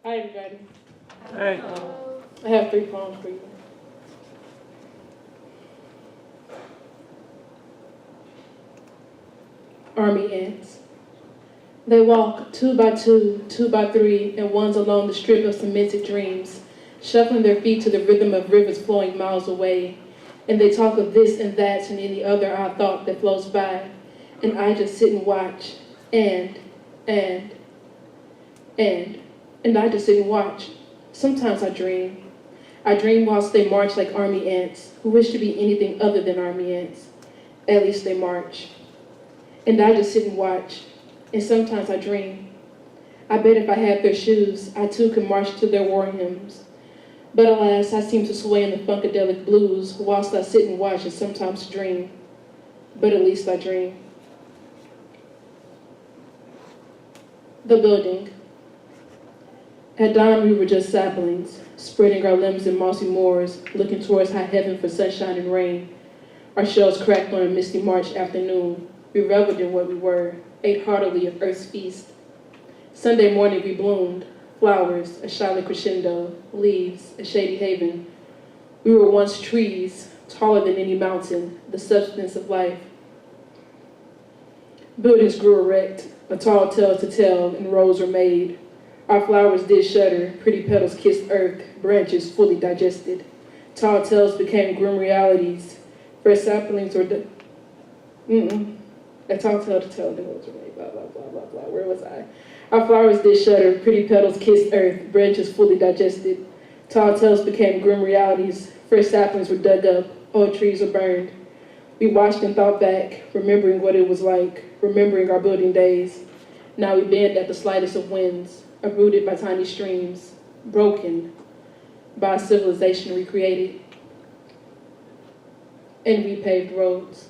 Hi, everybody. Hey. I have 3 poems for you. Army ants. They walk 2 by 2, 2 by 3, and ones along the strip of cemented dreams, shuffling their feet to the rhythm of rivers flowing miles away. And they talk of this and that and any other odd thought that flows by. And I just sit and watch. And I just sit and watch. Sometimes I dream. I dream whilst they march like army ants, who wish to be anything other than army ants. At least they march. And I just sit and watch. And sometimes I dream. I bet if I had their shoes, I too could march to their war hymns. But alas, I seem to sway in the funkadelic blues whilst I sit and watch and sometimes dream. But at least I dream. The building. At dawn, we were just saplings, spreading our limbs in mossy moors, looking towards high heaven for sunshine and rain. Our shells cracked on a misty March afternoon. We reveled in what we were, ate heartily of earth's feast. Sunday morning we bloomed, flowers, a Shailen crescendo, leaves, a shady haven. We were once trees, taller than any mountain, the substance of life. Buildings grew erect, a tall tale to tell, and rows were made. Our flowers did shudder, pretty petals kissed earth, branches fully digested. Tall tales became grim realities. Fresh saplings were a tall tale to tell, the rows were made, blah, blah, blah, blah, blah. Where was I? Our flowers did shudder, pretty petals kissed earth, branches fully digested. Tall tales became grim realities. Fresh saplings were dug up, old trees were burned. We watched and thought back, remembering what it was like, remembering our building days. Now we bend at the slightest of winds, uprooted by tiny streams, broken by a civilization recreated. And we paved roads.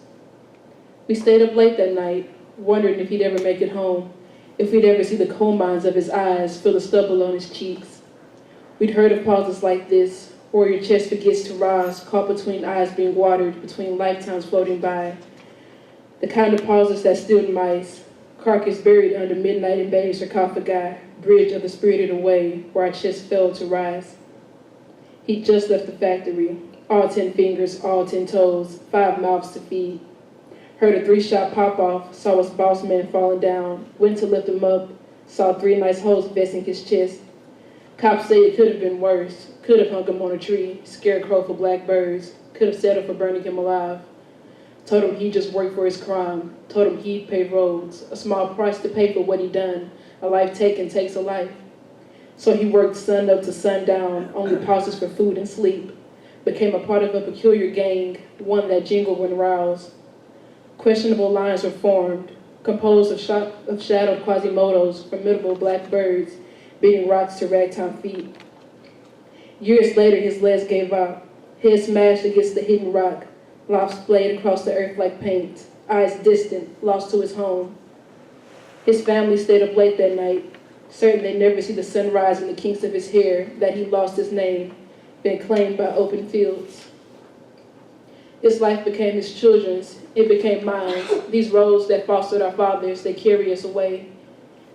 We stayed up late that night, wondering if he'd ever make it home, if we'd ever see the coal mines of his eyes feel the stubble on his cheeks. We'd heard of pauses like this, where your chest forgets to rise, caught between eyes being watered, between lifetimes floating by. The kind of pauses that stilled mice, carcass buried under midnight embayed sarcophagi, bridge of the spirited away, where our chest failed to rise. He'd just left the factory, all 10 fingers, all 10 toes, 5 mouths to feed. Heard a 3-shot pop-off, saw his boss man falling down, went to lift him up, saw 3 nice holes vesting his chest. Cops say it could have been worse, could have hung him on a tree, scarecrow for black birds, could have settled for burning him alive. Told him he'd just worked for his crime, told him he'd pay roads, a small price to pay for what he'd done. A life taken takes a life. So he worked sun up to sundown, only pauses for food and sleep, became a part of a peculiar gang, one that jingled when roused. Questionable lines were formed, composed of shadowed Quasimodos, formidable black birds, beating rocks to ragtime feet. Years later, his legs gave out, head smashed against the hidden rock, locks splayed across the earth like paint, eyes distant, lost to his home. His family stayed up late that night, certain they'd never see the sunrise in the kinks of his hair, that he lost his name, been claimed by open fields. His life became his children's, it became mine. These roads that fostered our fathers, they carry us away.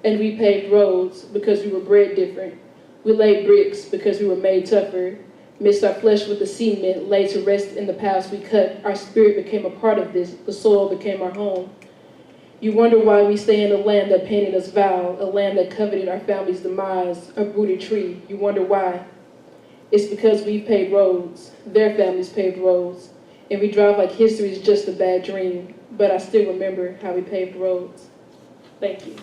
And we paved roads because we were bred different. We laid bricks because we were made tougher. Mixed our flesh with the cement, laid to rest in the paths we cut. Our spirit became a part of this, the soil became our home. You wonder why we stay in a land that painted us foul, a land that coveted our family's demise, a rooted tree. You wonder why. It's because we've paved roads, their families paved roads, and we drive like history is just a bad dream, but I still remember how we paved roads. Thank you.